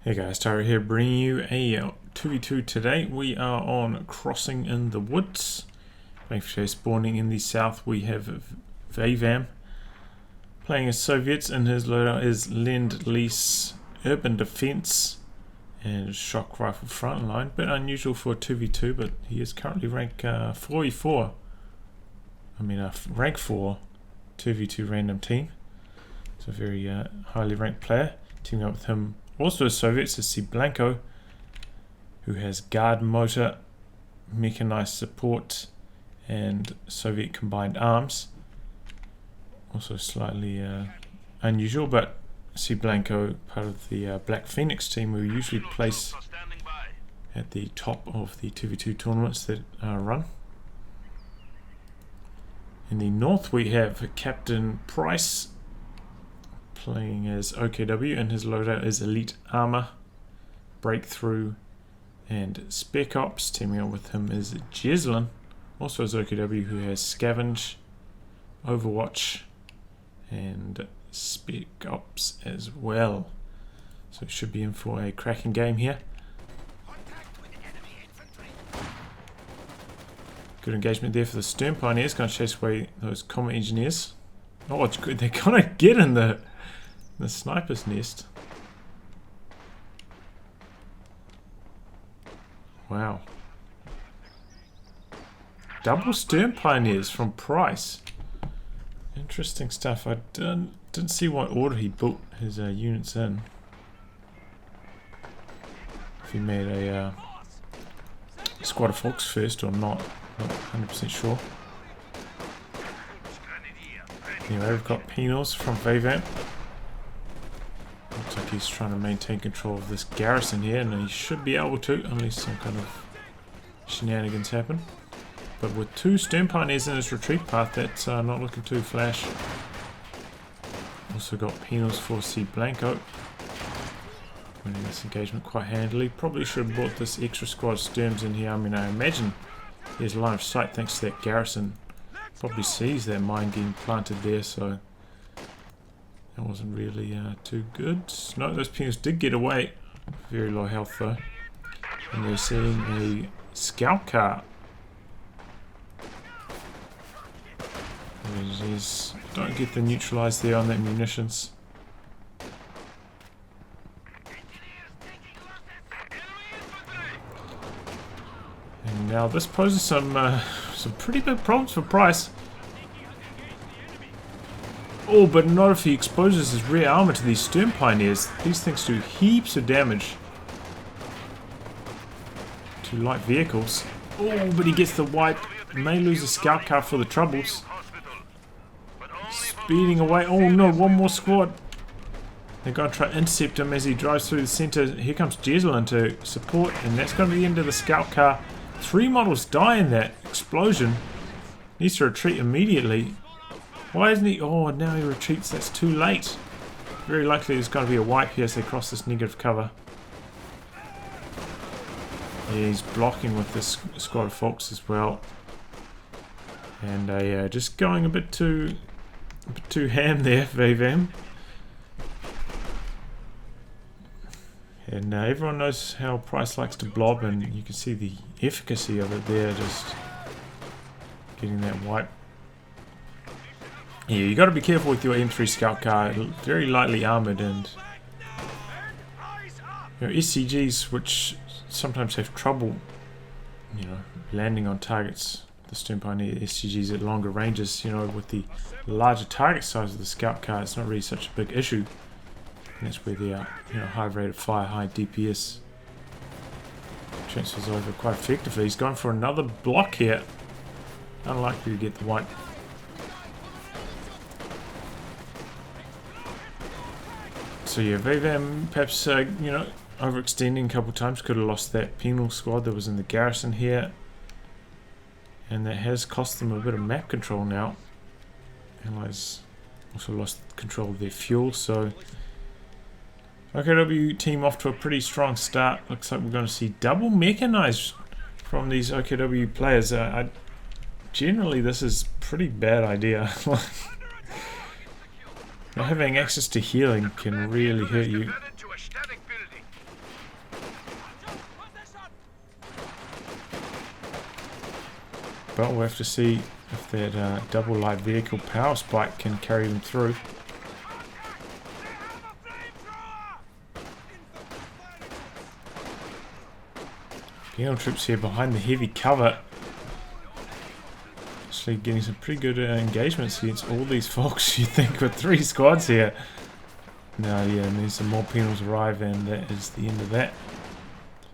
Hey guys, Tyler here bringing you a 2v2 today. We are on Crossing in the Woods. Thanks for spawning in the south. We have Veivam playing as Soviets, and his loadout is Lend-Lease Urban Defense and Shock Rifle Frontline. Bit unusual for a 2v2, but he is currently rank 44. Rank 4 2v2 random team. So a very highly ranked player. Teaming up with him also a Soviets is cblanco, who has guard motor, mechanized support, and Soviet combined arms. Also slightly unusual, but cblanco, part of the Black Phoenix team, we usually place at the top of the 2v2 tournaments that are run. In the north we have CaptainSPrice playing as OKW, and his loadout is Elite Armor, Breakthrough, and Spec Ops. Teaming up with him is Jesulin, also as OKW, who has Scavenge, Overwatch, and Spec Ops as well. So it should be in for a cracking game here. Good engagement there for the Stern Pioneers, going to chase away those Combat Engineers. Oh, it's good. They're going to get in the sniper's nest. Wow. Double Stern Pioneers from Price. Interesting stuff. I didn't see what order he built his units in. If he made a squad of Fox first or not. Not 100% sure. Anyway, we've got Penals from Veivam. Looks like he's trying to maintain control of this garrison here, and he should be able to, unless some kind of shenanigans happen. But with two Stern Pioneers in his retreat path, that's not looking too flash. Also got Penals for cblanco. Winning this engagement quite handily. Probably should have brought this extra squad of Sterns in here. I mean, I imagine he has line of sight thanks to that garrison. Probably sees that mine getting planted there, so that wasn't really too good. No, those Penals did get away. Very low health though. And they're seeing a scout car. Don't get the neutralize there on that munitions. And now this poses some pretty big problems for Price. Oh, but not if he exposes his rear armor to these Stern Pioneers. These things do heaps of damage to light vehicles. Oh, but he gets the wipe. May lose a scout car for the troubles. Speeding away. Oh no, one more squad. They're going to try to intercept him as he drives through the center. Here comes Jesulin to support, and that's going to be the end of the scout car. 3 models die in that explosion. Needs to retreat immediately. Why isn't he? Oh, now he retreats. That's too late. Very likely there's going to be a wipe here as they cross this negative cover. Yeah, he's blocking with this squad of Fox as well. And just going a bit too ham there, Veivam. And everyone knows how Price likes to blob, and you can see the efficacy of it there, just getting that wipe. Yeah, you got to be careful with your M3 scout car. Very lightly armored, and SCGs, which sometimes have trouble, landing on targets. The Stern Pioneer SCGs at longer ranges, with the larger target size of the scout car, it's not really such a big issue. And that's where the high rate of fire, high DPS transfers over quite effectively. He's going for another block here. Unlikely to get the wipe. So yeah, Veivam perhaps overextending a couple of times, could have lost that penal squad that was in the garrison here. And that has cost them a bit of map control now. Allies also lost control of their fuel, so OKW team off to a pretty strong start. Looks like we're going to see double mechanized from these OKW players. Generally, this is a pretty bad idea. Not having access to healing can really hurt you. Well, we'll have to see if that double light vehicle power spike can carry them through. Penal troops here behind the heavy cover. Actually getting some pretty good engagements against all these folks, you think, with 3 squads here. No, yeah, and then some more penals arrive, and that is the end of that.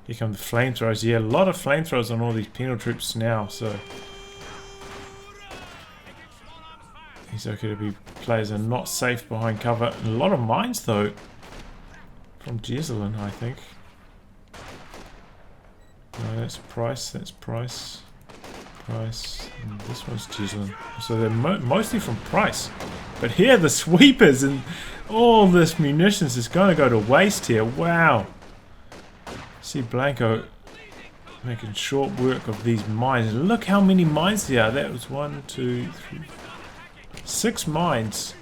Here come the flamethrowers. Yeah, a lot of flamethrowers on all these penal troops now, so these OKW players are not safe behind cover. A lot of mines, though, from Jesulin, I think. No, that's Price, that's Price. Price, and this one's Jesulin. So they're mostly from Price. But here, the sweepers and all this munitions is going to go to waste here. Wow. cblanco making short work of these mines. Look how many mines there are. That was 1, 2, 3, 6 mines.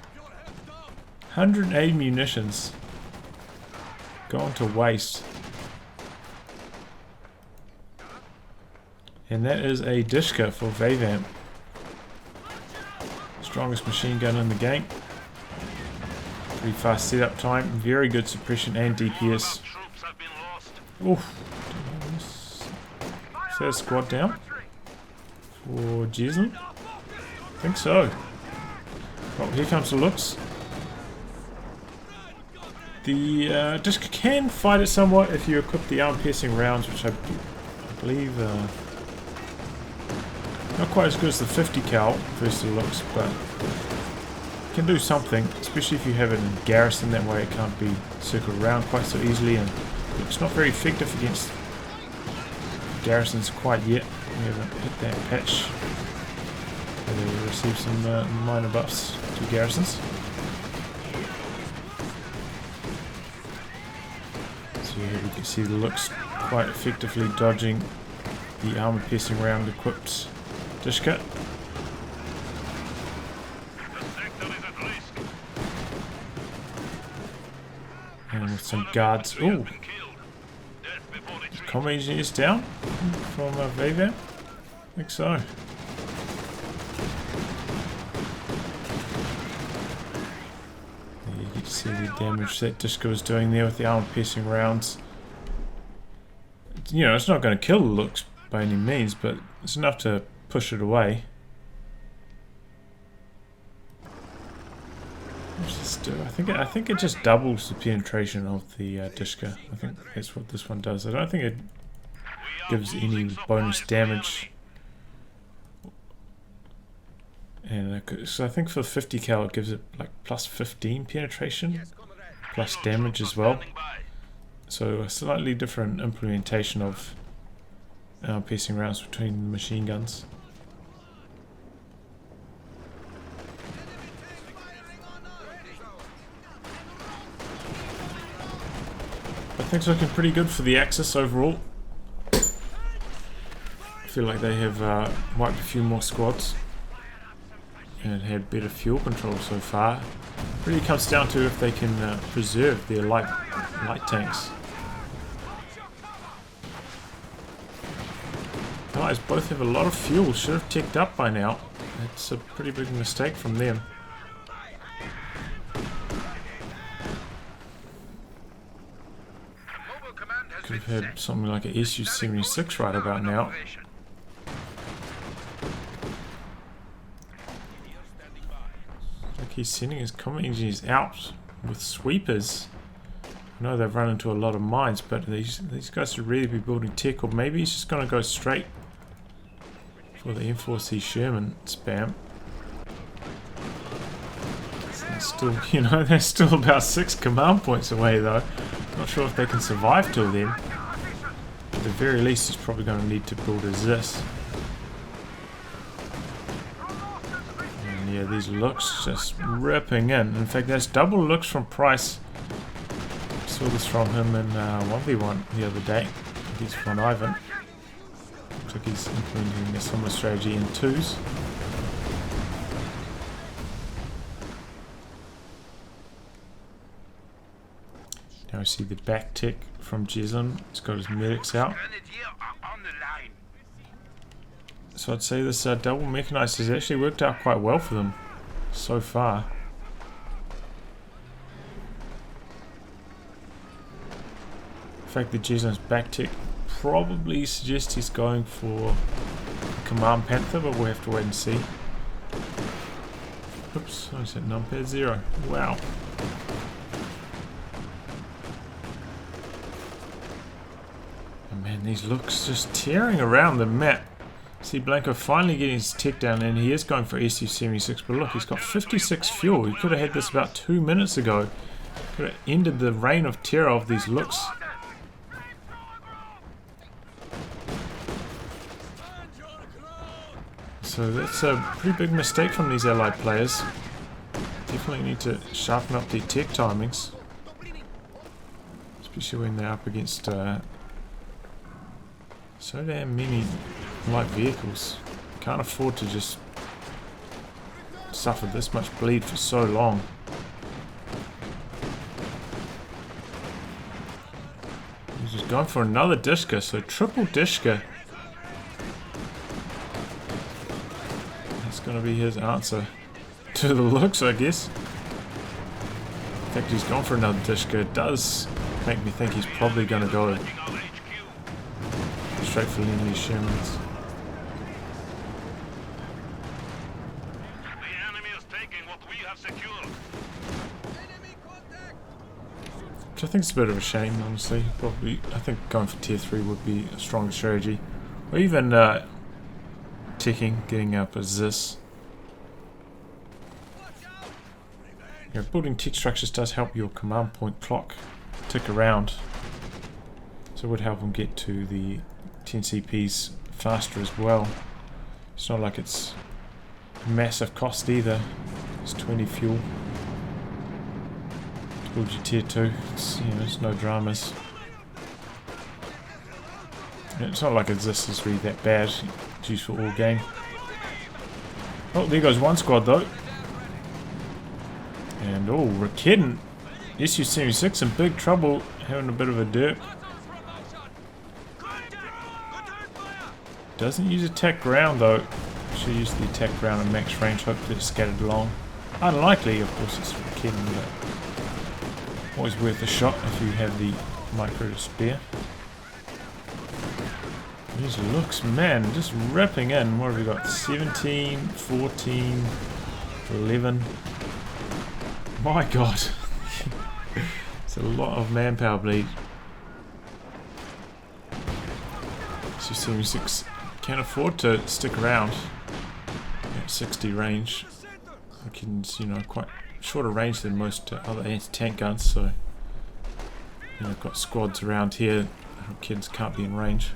180 munitions going to waste. And that is a Dishka for Veivam. Strongest machine gun in the game. Pretty fast setup time. Very good suppression and DPS. Oof. Is that a squad down? For Jesulin? I think so. Oh, here comes the looks. The Dishka can fight it somewhat if you equip the arm-piercing rounds, which I believe... not quite as good as the 50 cal first looks, but can do something, especially if you have it in garrison. That way it can't be circled around quite so easily, and it's not very effective against garrisons quite yet. We haven't hit that patch where they receive some minor buffs to garrisons. So here we can see the looks quite effectively dodging the armor piercing round equipped Dishka. And with some guards. Ooh! Combat engineers down from Veivam? I think so. You get to see the damage that Dishka was doing there with the armor piercing rounds. You know, it's not going to kill the looks by any means, but it's enough to push it away. What's this do? I think it just doubles the penetration of the Dishka. I think that's what this one does. I don't think it gives any bonus damage. And so I think for 50 cal it gives it like plus 15 penetration, plus damage as well. So a slightly different implementation of piercing rounds between the machine guns. I think it's looking pretty good for the Axis overall. I feel like they have wiped a few more squads and had better fuel control so far. It really comes down to if they can preserve their light tanks. Guys both have a lot of fuel, should have ticked up by now. It's a pretty big mistake from them. Could have had something like an SU-76 right about now. Like he's sending his combat engineers out with sweepers. I know they've run into a lot of mines, but these guys should really be building tech, or maybe he's just going to go straight for the M4C Sherman spam. It's still, you know, they're still about 6 command points away though. Not sure if they can survive till then. At the very least, he's probably going to need to build as this. And yeah, these looks just ripping in. In fact, that's double looks from Price. Saw this from him in 1v1 the other day. He's von Ivan. Looks like he's implementing a similar strategy in 2s. Now we see the back tick from Jesulin. He's got his medics out. So I'd say this double mechanized has actually worked out quite well for them so far. In fact, the Jesulin's back tick probably suggests he's going for Command Panther, but we'll have to wait and see. Oops, I said numpad 0. Wow. And man, these looks just tearing around the map. cblanco finally getting his tech down, and he is going for SU-76, but look, he's got 56 fuel. He could have had this about 2 minutes ago. Could have ended the reign of terror of these looks. So that's a pretty big mistake from these allied players. Definitely need to sharpen up their tech timings. Especially when they're up against so damn many light vehicles. Can't afford to just suffer this much bleed for so long. He's just going for another Dishka, so triple Dishka. Going to be his answer to the looks, I guess. In fact, he's gone for another Dishka. It does make me think he's probably going to go straight for Lenny Sherman's. The enemy is taking what we have secured. Which I think is a bit of a shame, honestly. Probably, I think going for tier 3 would be a stronger strategy. Or even ticking, getting up as this. Yeah, building tick structures does help your command point clock tick around. So it would help them get to the 10 CPs faster as well. It's not like it's massive cost either. It's 20 fuel to build your tier 2. It's, you know, it's no dramas. It's not like this is really that bad. It's used for all game. Oh, there goes one squad though. And oh, Rakeden, SU-76 in big trouble, having a bit of a dirk. Doesn't use attack ground though. Should use the attack ground and max range, hopefully it's scattered along. Unlikely, of course, it's Rakeden, but always worth a shot if you have the micro to spare. These looks, man, just ripping in. What have we got? 17, 14, 11. My god. It's a lot of manpower bleed. SU-76 can't afford to stick around at 60 range. Rakeden's, you know, quite shorter range than most other anti-tank guns, so you know, I've got squads around here. Kids can't be in range.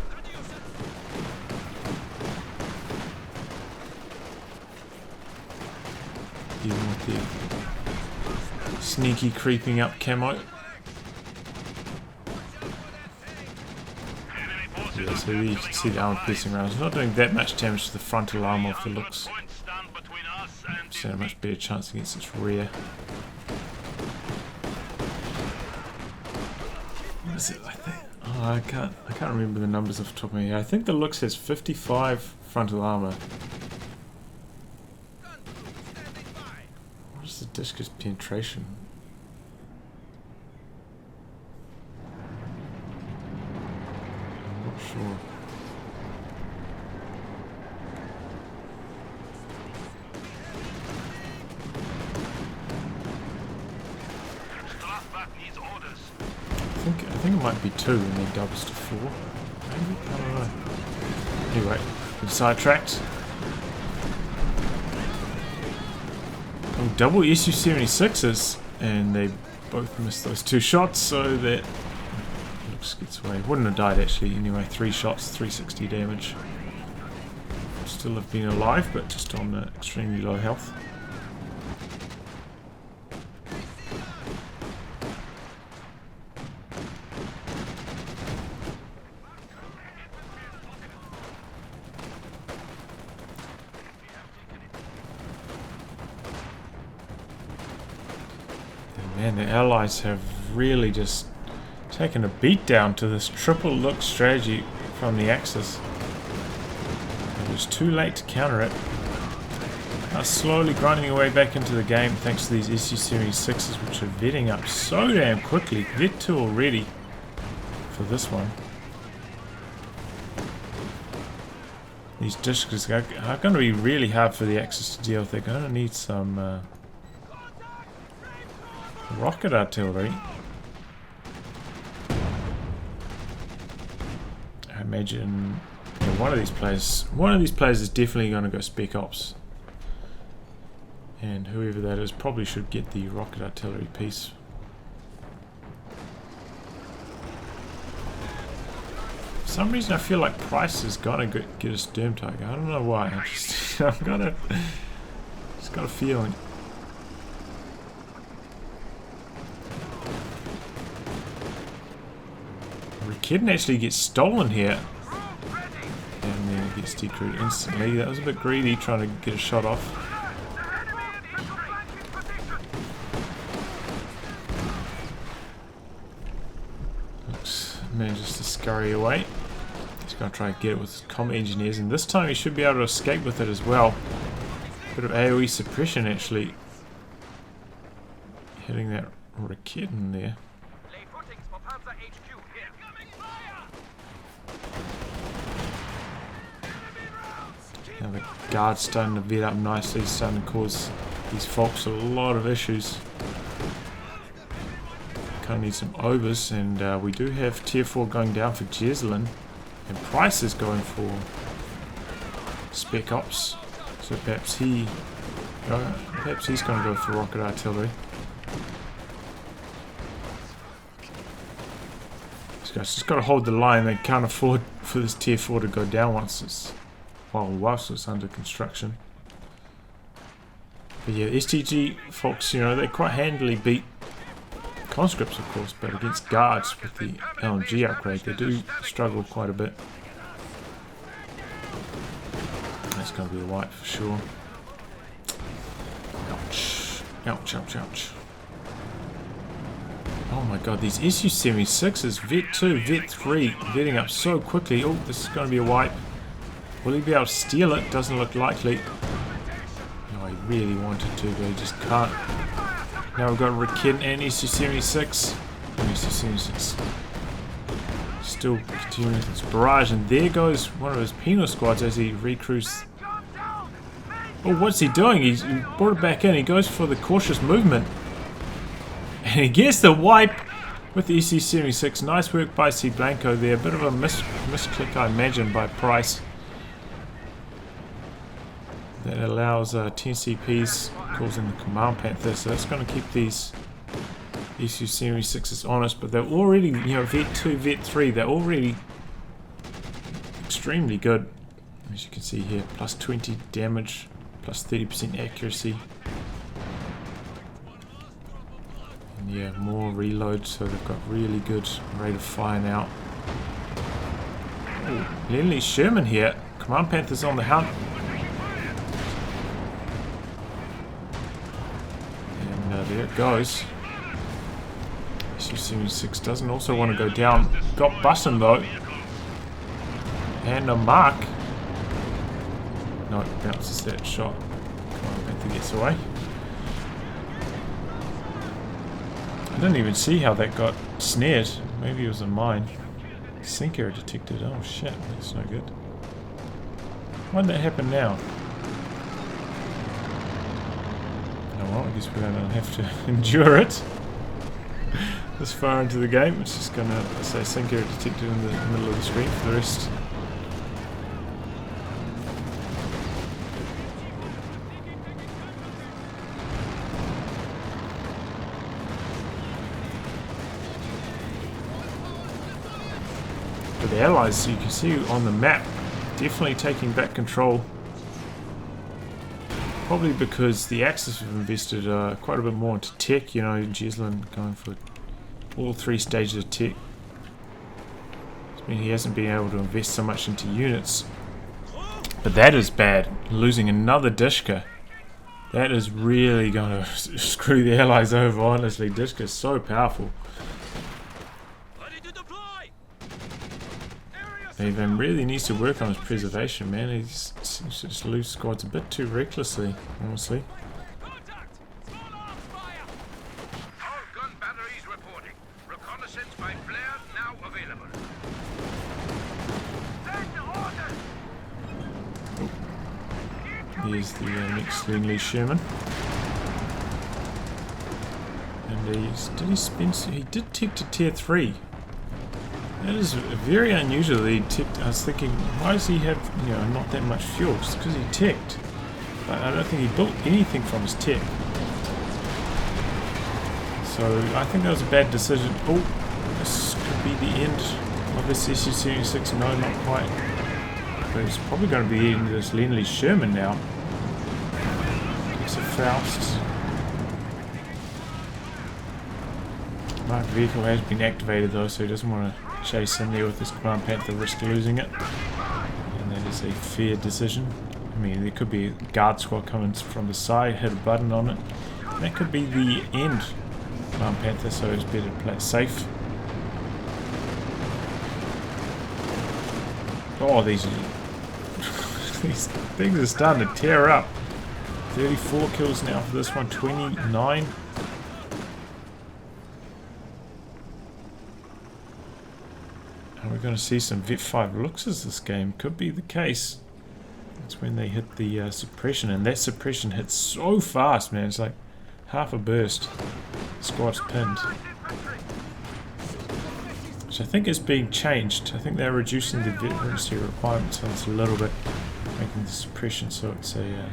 Even with the sneaky creeping up camo. Yeah, so you can see the armor piercing rounds. It's not doing that much damage to the frontal armor of the looks. So a much better chance against its rear. What is it? I think. Oh, I can't remember the numbers off the top of my head. I think the looks has 55 frontal armor. What is the Dishka's penetration? I'm not sure. I think it might be 2 and then doubles to 4. Maybe? I don't know. Anyway, we're sidetracked. Oh, double SU-76s, and they both missed those 2 shots, so that looks gets away. Wouldn't have died actually. Anyway, 3 shots, 360 damage. Still have been alive, but just on extremely low health. Man, the Allies have really just taken a beat down to this triple look strategy from the Axis. They're it's too late to counter it. Slowly grinding your way back into the game thanks to these SU Series 6s, which are vetting up so damn quickly. Vet 2 already for this one. These discs are going to be really hard for the Axis to deal with. They're going to need some rocket artillery. I imagine one of these players is definitely going to go Spec Ops. And whoever that is probably should get the rocket artillery piece. For some reason I feel like Price is gonna get a Sturm Tiger. I don't know why. I've got a feeling. Kitten actually gets stolen here. And then gets decrewed instantly. That was a bit greedy trying to get a shot off. Manages to scurry away. He's going to try and get it with his comm engineers, and this time he should be able to escape with it as well. Bit of AoE suppression actually hitting that Rakit in there. Now the guard's starting to vet up nicely, starting to cause these folks a lot of issues. Kind of need some overs, and we do have tier 4 going down for Jesulin, and Price is going for Spec Ops, so perhaps he's going to go for rocket artillery. This guy's just got to hold the line. They can't afford for this tier 4 to go down whilst it's under construction. But yeah, STG folks, you know, they quite handily beat conscripts, of course, but against guards with the LMG upgrade, they do struggle quite a bit. That's going to be a wipe for sure. Ouch. Ouch, ouch, ouch. Oh my god, these SU-76s, Vet 2, Vet 3, vetting up so quickly. Oh, this is going to be a wipe. Will he be able to steal it? Doesn't look likely. No, he really wanted to, but he just can't. Now we've got Rakit and SU-76. SU-76 still continuing with its barrage, and there goes one of his penal squads as he recruits. Oh, what's he doing? He brought it back in. He goes for the cautious movement. And he gets the wipe with the SU-76. Nice work by cblanco there. A bit of a misclick, I imagine, by Price. That allows 10 CPs, calls in the Command Panther, so that's going to keep these SU-76s honest, but they're already, you know, Vet 2, Vet 3, they're already extremely good. As you can see here, plus 20 damage, plus 30% accuracy. And yeah, more reload, so they've got really good rate of fire now. Oh, Lindley Sherman here. Command Panther's on the hunt. There it goes. SU-76 doesn't also want to go down. Got Bussin though. And a mark. No, it bounces that shot. Come on, Panther gets away. I didn't even see how that got snared. Maybe it was a mine. Sink error detected. Oh shit, that's no good. Why'd that happen now? Well, I guess we're going to have to endure it this far into the game. It's just going to say sink error detected in the middle of the screen for the rest. But the Allies, you can see on the map, definitely taking back control. Probably because the Axis have invested quite a bit more into tech, you know, Jesulin going for all 3 stages of tech. I mean, he hasn't been able to invest so much into units. But that is bad. Losing another Dishka. That is really going to screw the Allies over, honestly. Dishka is so powerful. Ready to deploy. Area Veivam really needs to work on his preservation, man. He seems to just lose squads a bit too recklessly, honestly. All gun batteries reporting. Reconnaissance by flare now available. Here's the next Lindley Sherman. And he did tick to tier 3. That is very unusual that he ticked. I was thinking, why does he have, not that much fuel? It's because he ticked. But I don't think he built anything from his tick. So I think that was a bad decision. Oh, this could be the end of this SU-76. No, not quite. But it's probably going to be the end of this Lindley Sherman now. It's a Faust. My vehicle has been activated though, so he doesn't want to chase in there with this Command Panther, risk losing it. And that is a fair decision. I mean, there could be a guard squad coming from the side, hit a button on it. That could be the end Command Panther, so it's better to play it safe. Oh, these things are starting to tear up. 34 kills now for this one, 29. And we're going to see some VIP 5 looks as this game. Could be the case. That's when they hit the suppression, and that suppression hits so fast, man. It's like half a burst. Squad's pinned. Which I think is being changed. I think they're reducing the veterancy requirements on this a little bit, making the suppression so it's a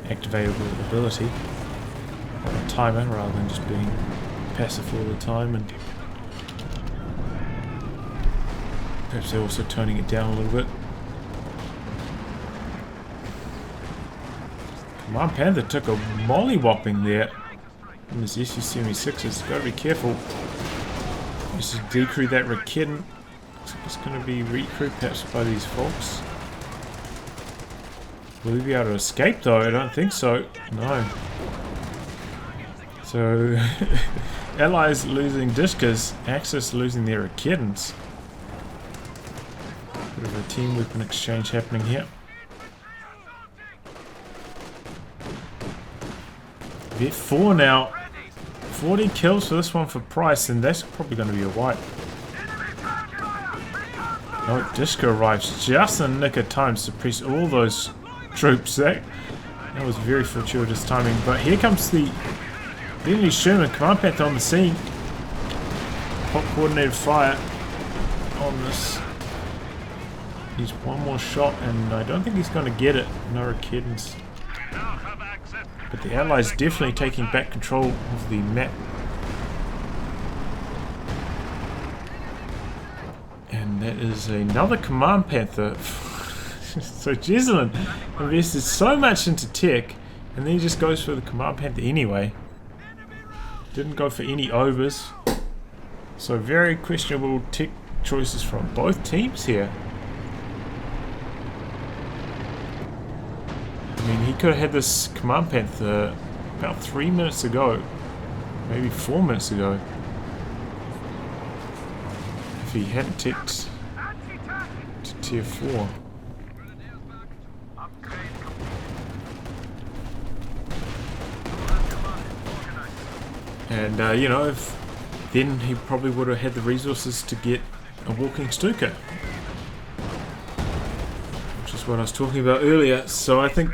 activatable ability on a timer rather than just being passive all the time. And perhaps they're also toning it down a little bit. Command Panther took a molly-whopping there in this SU-76's. Got to be careful. Just to decrew that Raketen. It's going to be recrewed perhaps by these folks. Will he be able to escape though? I don't think so. No. So, Allies losing Discus, Axis losing their Raketens. Bit of a team weapon exchange happening here. Vet 4 now. 40 kills for this one for Price, and that's probably going to be a wipe. No, Disco arrives just in the nick of time to suppress all those troops. That was very fortuitous timing. But here comes the Lindley Sherman Command Panther on the scene. Hot coordinated fire on this. He's one more shot, and I don't think he's going to get it. No Raketens. But the Allies definitely taking back control of the map. And that is another Command Panther. So Jesulin invested so much into tech, and then he just goes for the Command Panther anyway. Didn't go for any overs. So very questionable tech choices from both teams here. I mean, he could have had this Command Panther about 3 minutes ago, maybe 4 minutes ago, if he hadn't ticked to tier 4. And, if then he probably would have had the resources to get a walking Stuka, which is what I was talking about earlier. So I think,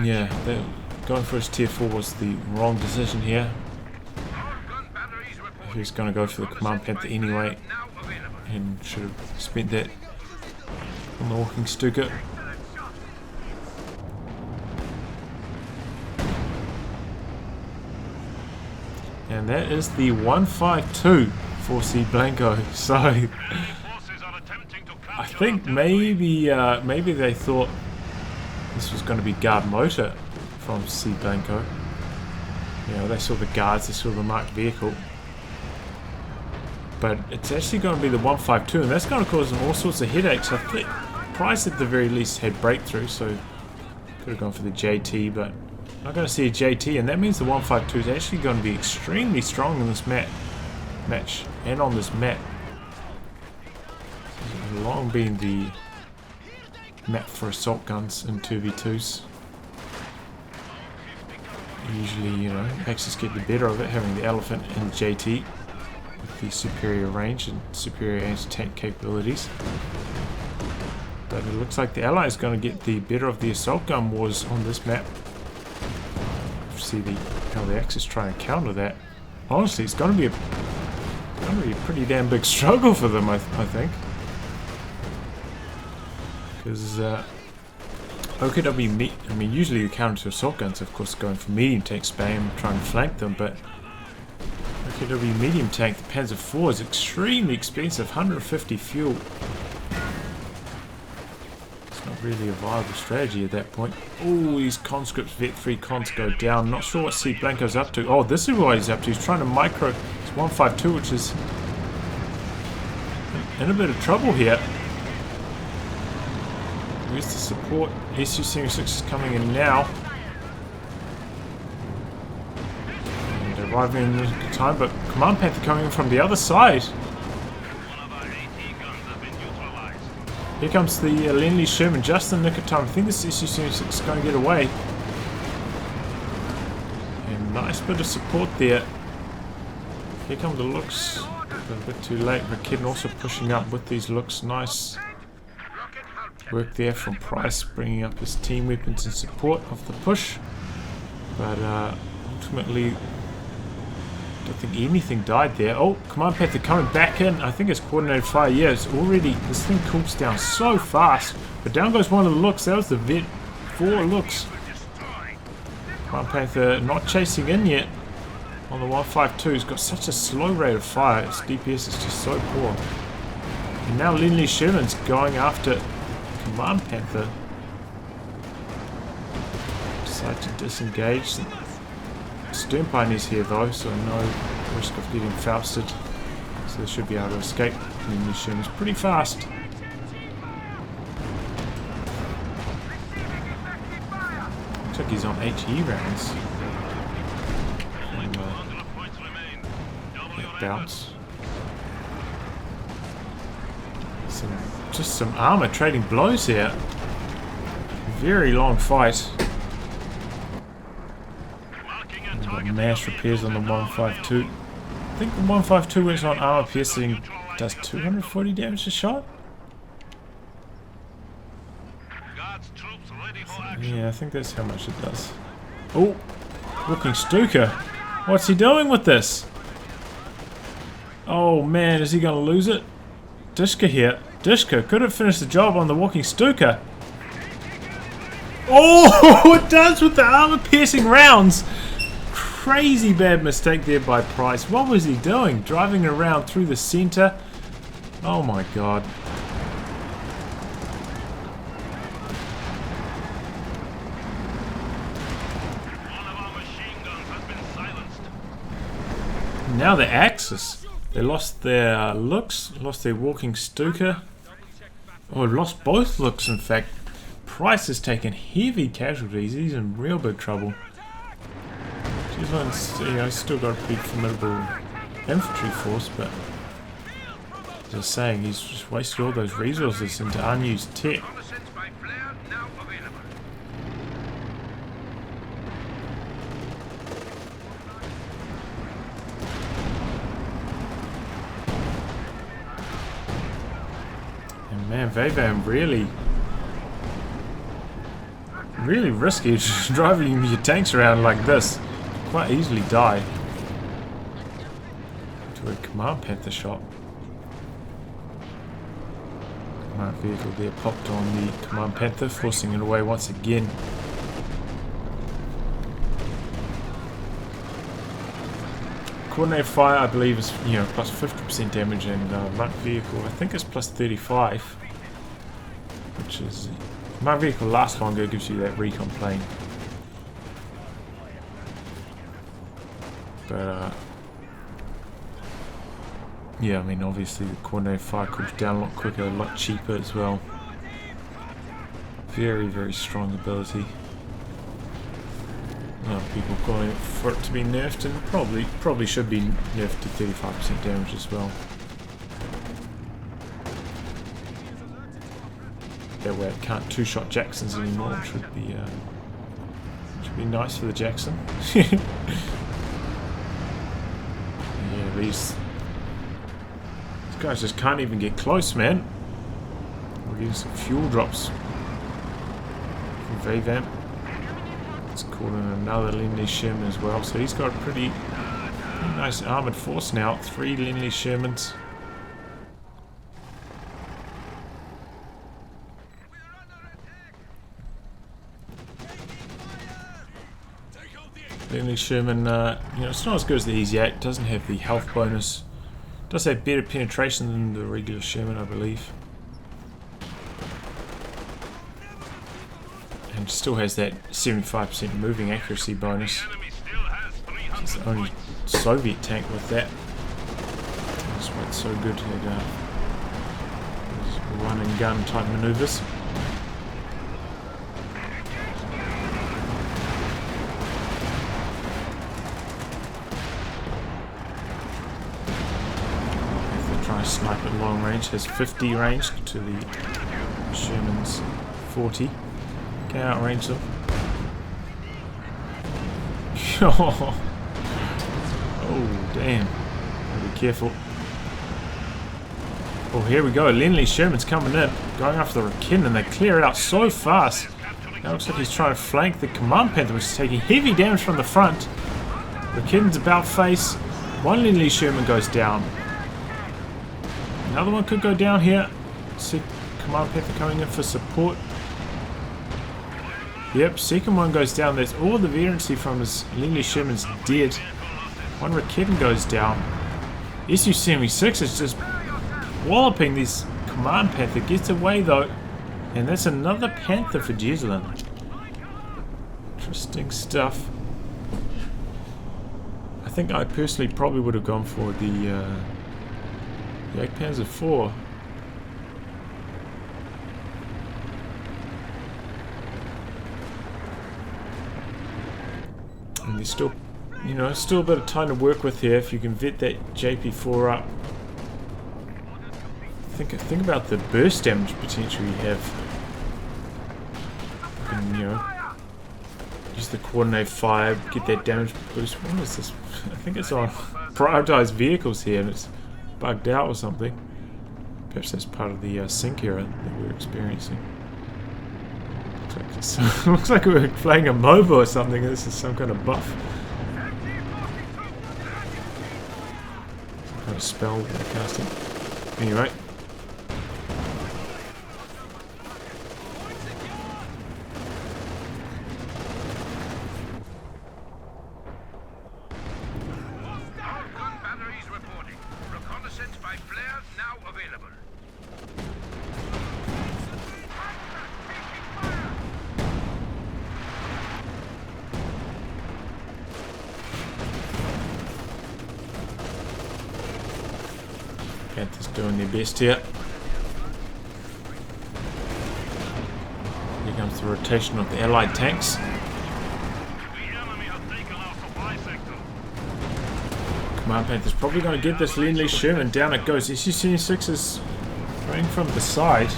yeah, going for his tier 4 was the wrong decision here. He was going to go for the Command Panther anyway, and should have spent that on the walking Stuka. And that is the 152 for cblanco. So I think maybe they thought this was going to be guard motor from cblanco. They saw the guards, they saw the marked vehicle. But it's actually going to be the 152, and that's going to cause them all sorts of headaches. I think Price at the very least had breakthrough, so could have gone for the JT, but not going to see a JT, and that means the 152 is actually going to be extremely strong in this match and on this map. It's long been the map for assault guns in 2v2s. Usually, you know, Axis get the better of it, having the Elephant and JT with the superior range and superior anti-tank capabilities. But it looks like the Allies are going to get the better of the assault gun wars on this map. See how the Axis try and counter that. Honestly, it's going to be a pretty damn big struggle for them, I think. Because OKW, I mean, usually the counter to assault guns, of course, going for medium tank spam, trying to flank them, but OKW medium tank, the Panzer IV, is extremely expensive, 150 fuel. It's not really a viable strategy at that point. Oh, these conscripts, Vet 3 cons go down. Not sure what cblanco's up to. Oh, this is what he's up to. He's trying to micro. It's 152, which is in a bit of trouble here. Where's the support? SU-76 is coming in now. And arriving in good time, but Command Panther coming in from the other side. Here comes the Lend-Lease Sherman just in the nick of time. I think this SU-76 is going to get away. And nice bit of support there. Here come the looks. A bit too late, but Kidden also pushing up with these looks. Nice work there from Price, bringing up his team weapons in support of the push. But ultimately, I don't think anything died there. Oh, Command Panther coming back in. I think it's coordinated fire. Yeah, it's already, this thing cools down so fast. But down goes one of the looks. That was the Vet 4 looks. Command Panther not chasing in yet on the 152. He's got such a slow rate of fire. His DPS is just so poor. And now Lend-Lease Sherman's going after Command Panther. Decide to disengage. Stern Pioneer's here though, so no risk of getting Fausted. So they should be able to escape. Lend-Lease Sherman's pretty fast. Looks like he's on HE rounds. Bounce. Just some armor trading blows here. Very long fight. And got mass repairs on the 152. I think the 152 when it's on armor piercing does 240 damage a shot. Yeah, I think that's how much it does. Oh, Walking Stuka. What's he doing with this? Oh man, is he going to lose it? Dishka here. Dishka could have finished the job on the Walking Stuka. Oh, it does with the armor-piercing rounds. Crazy bad mistake there by Price. What was he doing? Driving around through the center? Oh my god. Now the Axis. They lost their looks, lost their Walking Stuka. Oh, lost both looks in fact. Price has taken heavy casualties. He's in real big trouble. Jesulin's, you know, still got a pretty formidable infantry force, but as I was saying, he's just wasted all those resources into unused tech. Man, Veivam really risky driving your tanks around like this. Quite easily die to a Command Panther shot. Command vehicle there popped on the Command Panther, forcing it away once again. Coordinated fire, I believe, is plus 50% damage, and Mark vehicle, I think, is plus 35, which is Mark vehicle lasts longer, gives you that recon plane. But yeah, I mean, obviously the coordinated fire cools down a lot quicker, a lot cheaper as well. Very, very strong ability. People calling it for it to be nerfed, and probably should be nerfed to 35% damage as well. that way it can't two-shot Jacksons anymore, which would be nice for the Jackson. Yeah, these guys just can't even get close, man. We're getting some fuel drops from Veivam. It's called in another Lindley-Sherman as well, so he's got a pretty nice armoured force now. 3 Lindley-Shermans. Lindley-Sherman, you know, it's not as good as the Easy 8. It doesn't have the health bonus. It does have better penetration than the regular Sherman, I believe. And still has that 75% moving accuracy bonus. It's the only Soviet tank with that. That's why it's so good at run and gun type maneuvers. Snipe at long range, has 50 range to the Sherman's 40. Can outrange them. Oh damn. Be careful. Oh, here we go. Lindley-Sherman's coming in, going after the Rakin, and they clear it out so fast. That looks like he's trying to flank the Command Panther, which is taking heavy damage from the front. Rakin's about face. One Lindley-Sherman goes down. Another one could go down here. See Command Panther coming in for support. Yep, second one goes down. There's all the veterancy from his Lindley-Sherman's dead. One Rakin goes down. Su-76 is just walloping this Command Panther. Gets away though. And that's another Panther for Jesulin. Interesting stuff. I think I personally probably would have gone for the Panzer IV. And there's still, you know, still a bit of time to work with here if you can vet that JP4 up. Think about the burst damage potential you have. You can, you know, use the coordinate fire, get that damage boost. What is this? I think it's on prioritized vehicles here, and it's bugged out or something. Perhaps that's part of the sync error that we're experiencing. Looks like we're playing a MOBA or something. This is some kind of buff. Some kind of spell casting. Anyway. Panther's doing their best here. Here comes the rotation of the Allied tanks. Command Panther's probably going to get this Lindley-Sherman. Down it goes. Su-76 is running from the side.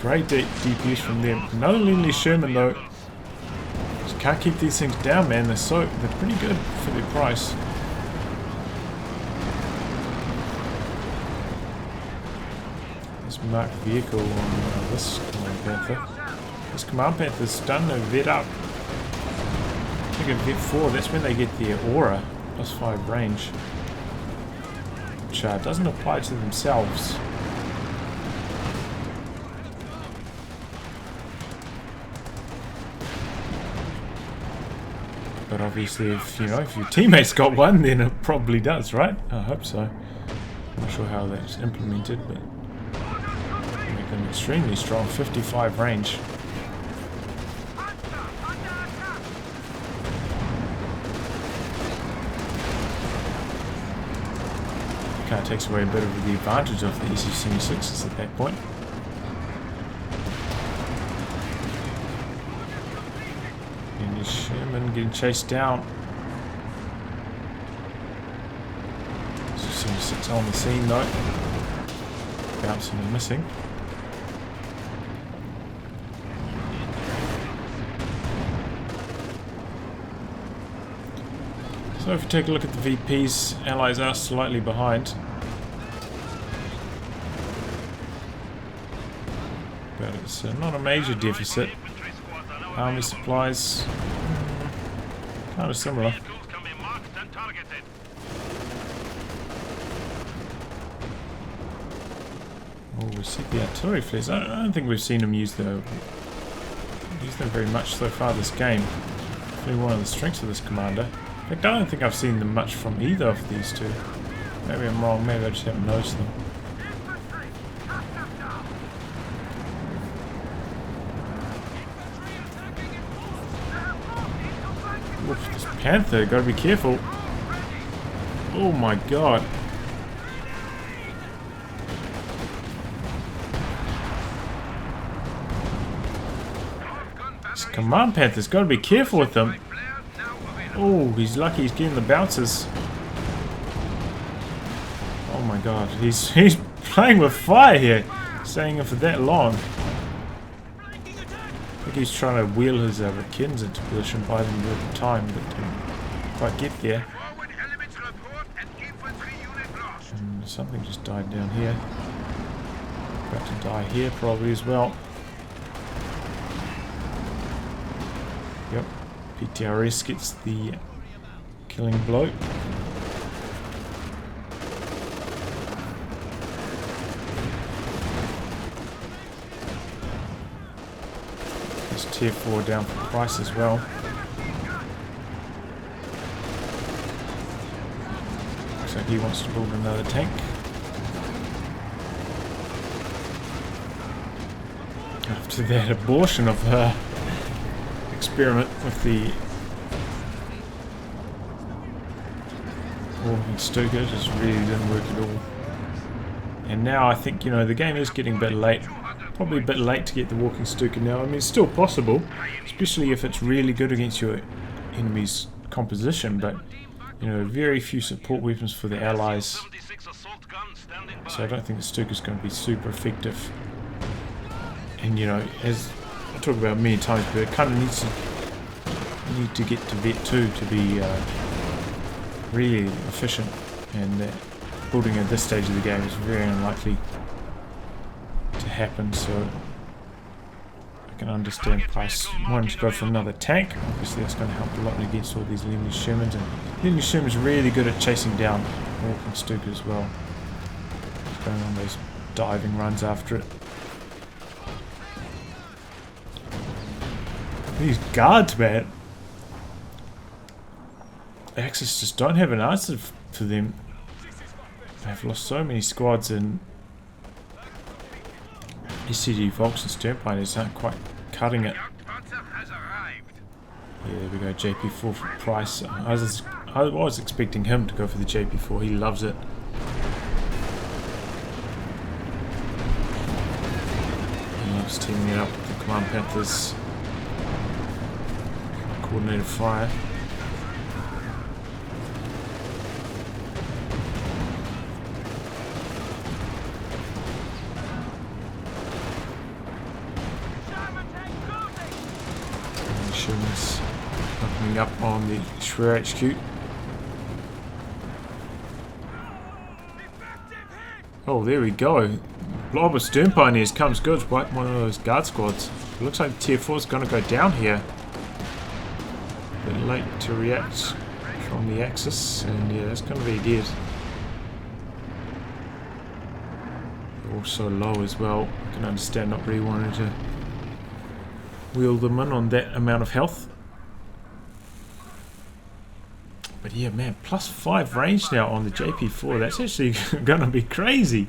Great DPS from them. Another Lindley-Sherman though. Just can't keep these things down, man. They're pretty good for their price. Marked vehicle on this Command Panther. This Command Panther's starting to vet up. I think at vet 4, that's when they get their aura, +5 range. Which doesn't apply to themselves. But obviously if your teammate's got one, then it probably does, right? I hope so. I'm not sure how that's implemented, but an extremely strong 55 range. Kind of takes away a bit of the advantage of the Su-76s at that point. And Sherman getting chased down. Su-76 on the scene though. Bouncing and missing. So if you take a look at the VPs, allies are slightly behind. But it's not a major deficit. Army supplies, kind of similar. Oh, we see the artillery flares. I don't think we've seen them use them very much so far this game. Definitely one of the strengths of this commander. In fact, I don't think I've seen them much from either of these two. Maybe I'm wrong, maybe I just haven't noticed them. Oof, this Panther, gotta be careful. Oh my god. This Command Panther's gotta be careful with them. Oh, he's lucky he's getting the bounces. Oh my god, he's playing with fire here. Staying in for that long. I think he's trying to wheel his Rakins into position, buy them a bit of time, but didn't quite get there. And something just died down here. About to die here probably as well. Yep, PTRS gets the killing blow. There's tier 4 down for Price as well. Looks like he wants to build another tank. After that abortion of her experiment with the walking Stuka, just really didn't work at all. And now I think, you know, the game is getting a bit late. Probably a bit late to get the walking Stuka now. I mean, it's still possible, especially if it's really good against your enemy's composition, but, you know, very few support weapons for the allies. So I don't think the Stuka is going to be super effective. And, you know, as I talk about many times, but it kind of need to get to Vet 2 to be really efficient, and building at this stage of the game is very unlikely to happen, so I can understand Price wanting to go for another tank. Obviously that's going to help a lot against all these Lenny Shermans, and Lenny Sherman's really good at chasing down Walking Stuka as well, going on those diving runs after it. These guards, man. Axis just don't have an answer to them. They've lost so many squads, and SCG Volks and Sternpiners aren't quite cutting it. Yeah, there we go, JP4 for Price. I was expecting him to go for the JP4, he loves it. He loves teaming it up with the Command Panthers. Coordinated fire. Sherman's opening up on the Schwer HQ. Oh, there we go. Blob of Stern Pioneers comes good. Wipe one of those guard squads. It looks like tier 4 is going to go down here. A bit late to react from the Axis, and yeah, that's going to be dead. Also low as well. I can understand not really wanting to wheel them in on that amount of health. But yeah, man, +5 range now on the JP4. That's actually going to be crazy.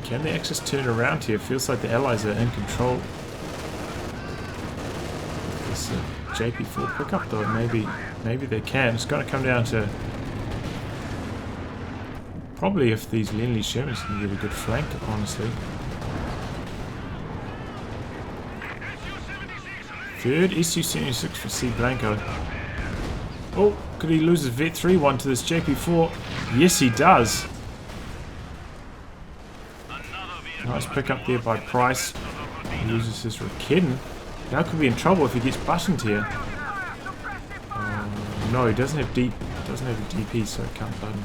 Can the Axis turn around here? Feels like the Allies are in control. This JP4 pickup though, maybe they can. It's going to come down to probably if these Lenny Shermans can give a good flank, honestly. Third SU-76 for cblanco. Oh, could he lose his Vet 3 one to this JP4? Yes, he does. Nice pick up there by Price. He loses his Rakeden. Now could be in trouble if he gets buttoned here. No, he doesn't have a DP, so it can't button.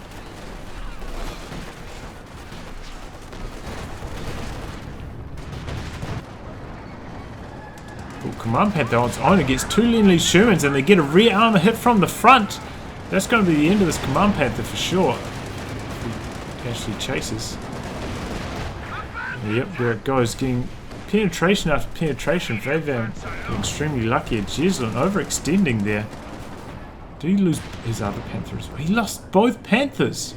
Oh, Command Panther on its own against two Lend-Lease Shermans, and they get a rear armor hit from the front. That's going to be the end of this Command Panther for sure. If he actually chases. Yep, there it goes. Getting penetration after penetration. Veivam getting extremely lucky at Jesulin, overextending there. Did he lose his other Panther as well? He lost both Panthers!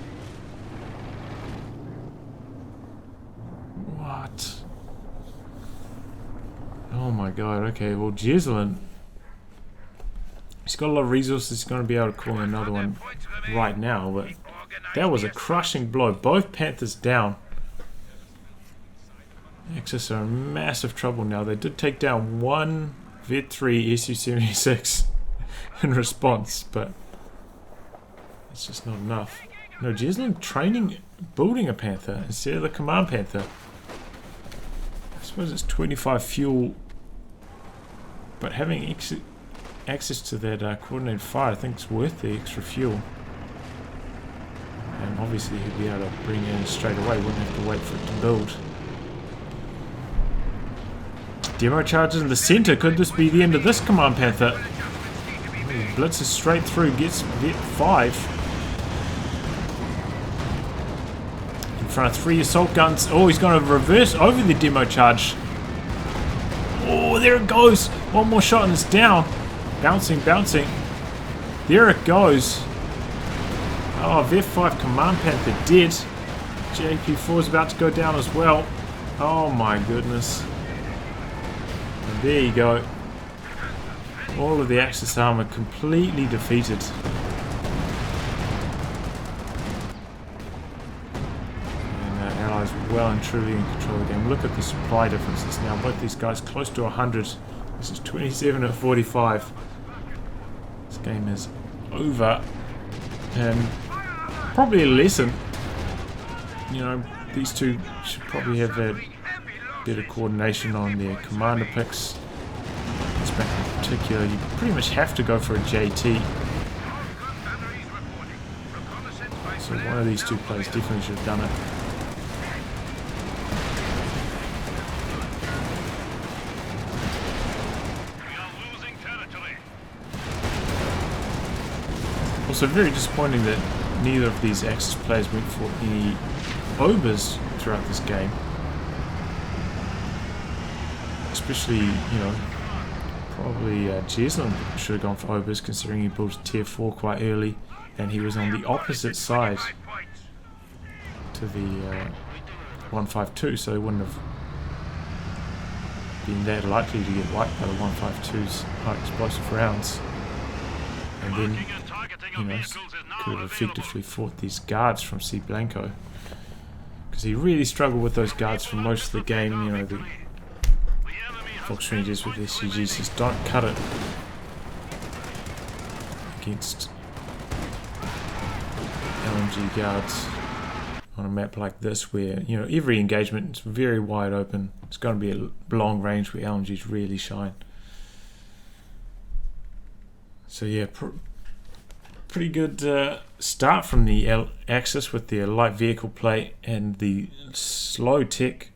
What? Oh my god, okay, well Jesulin, he's got a lot of resources, he's going to be able to call another one right now, but that was a crushing blow. Both Panthers down. Axis are in massive trouble now. They did take down one Vet 3 Su-76 in response, but it's just not enough. No, Jesulin training, building a Panther instead of the Command Panther. I suppose it's 25 fuel, but having access to that coordinated fire, I think it's worth the extra fuel. And obviously he'd be able to bring it in straight away, wouldn't have to wait for it to build. Demo charges in the center. Could this be the end of this Command Panther? Blitzes straight through, gets Vet 5. In front of 3 assault guns. Oh, he's going to reverse over the demo charge. Oh, there it goes. One more shot and it's down. Bouncing, bouncing. There it goes. Oh, Vet 5 Command Panther dead. JP4 is about to go down as well. Oh my goodness. And there you go. All of the Axis armor completely defeated. And Allies well and truly in control of the game. Look at the supply differences now. Both these guys close to 100. This is 27 at 45. This game is over. And probably a lesson. You know, these two should probably have had better coordination on their commander picks. In particular, you pretty much have to go for a JT. So one of these two players definitely should have done it. Also very disappointing that neither of these Axis players went for any obers throughout this game. Especially, you know, probably Jesulin should have gone for obers, considering he built tier 4 quite early and he was on the opposite side to the 152, so he wouldn't have been that likely to get wiped by the 152's high explosive rounds. And then, you know, could have effectively fought these guards from cblanco, because he really struggled with those guards for most of the game. You know, the Fox Rangers with SCGs just don't cut it against LMG guards on a map like this, where, you know, every engagement is very wide open. It's going to be a long range where LMGs really shine. So yeah, pretty good start from the Axis with their light vehicle play and the slow tech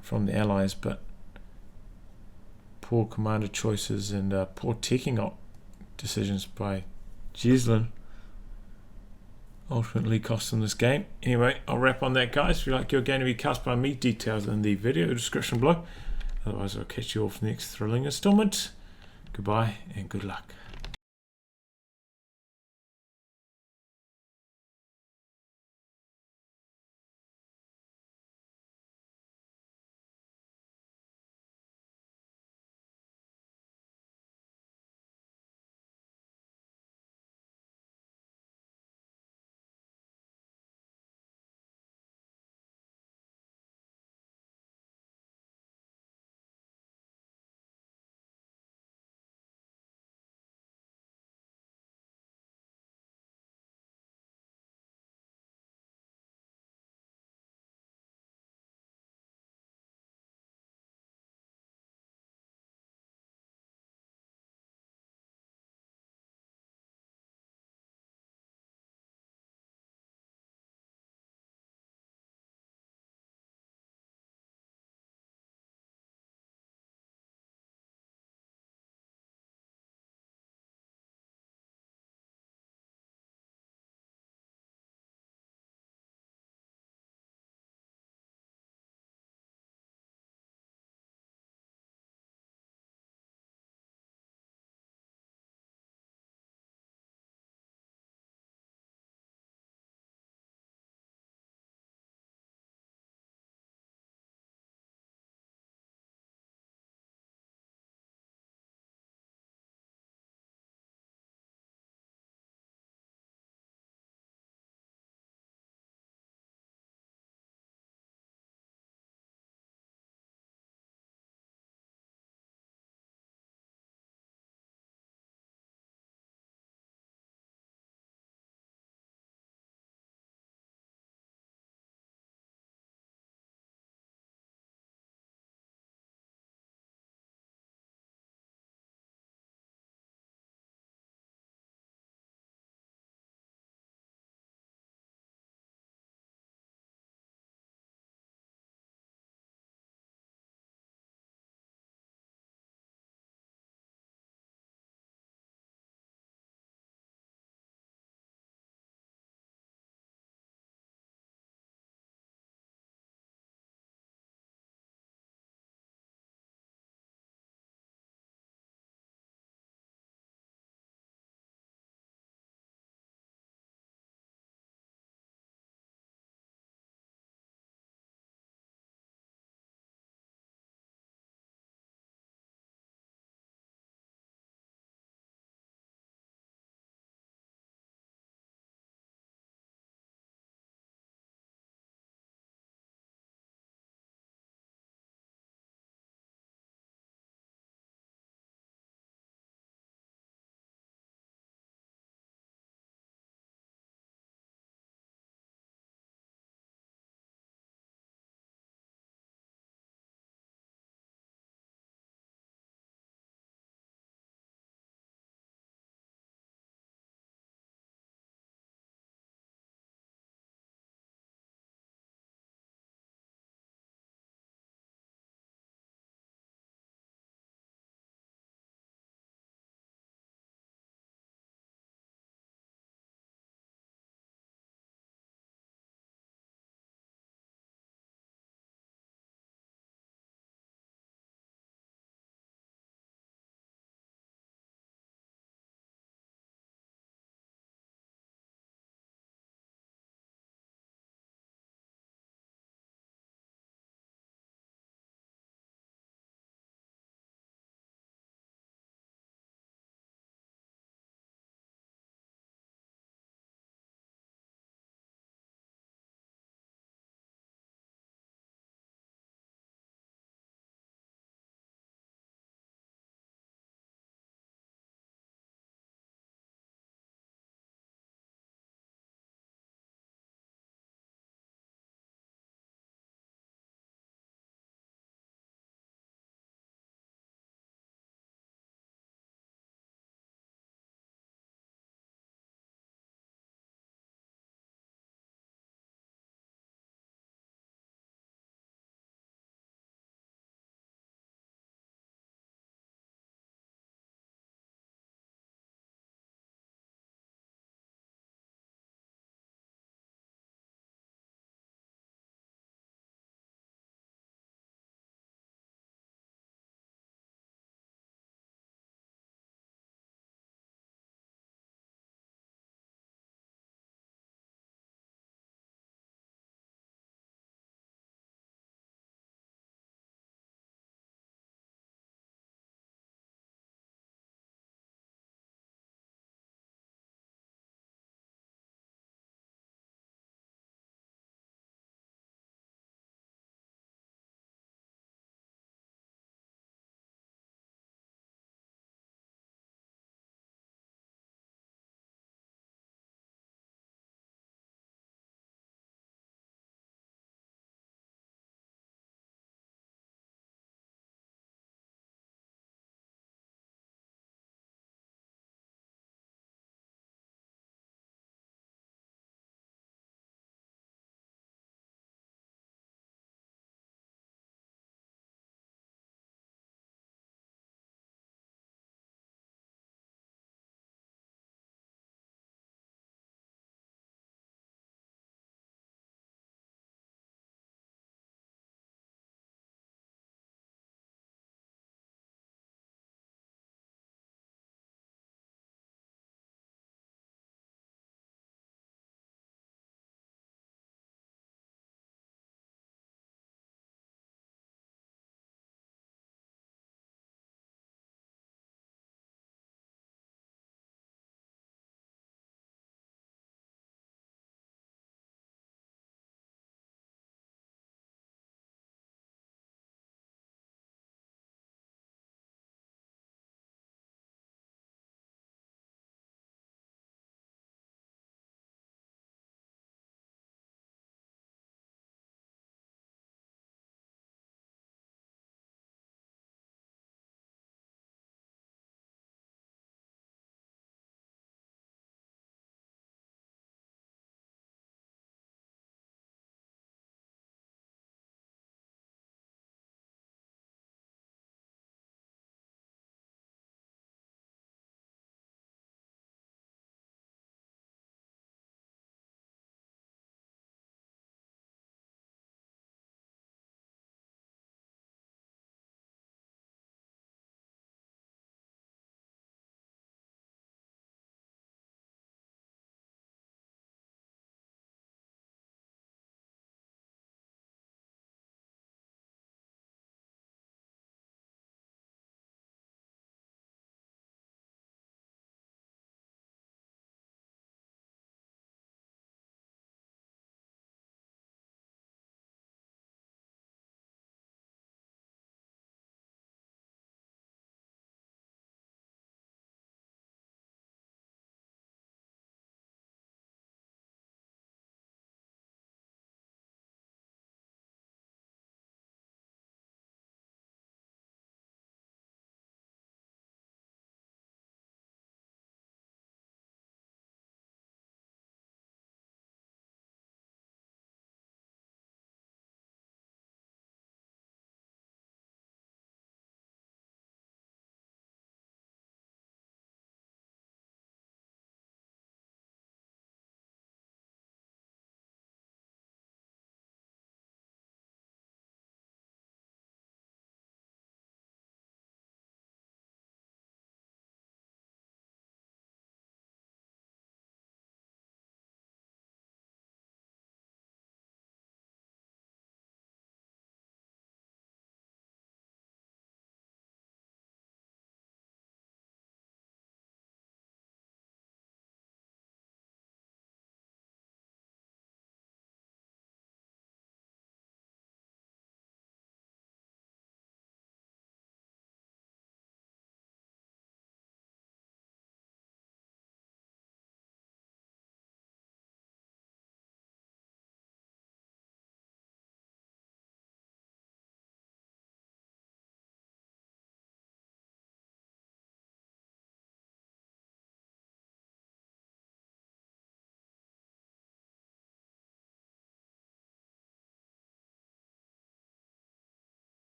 from the Allies, but poor commander choices and poor teching decisions by Jesulin ultimately cost them this game. Anyway, I'll wrap on that, guys. If you like your game to be cast by me, details in the video description below. Otherwise, I'll catch you all for the next thrilling installment. Goodbye and good luck.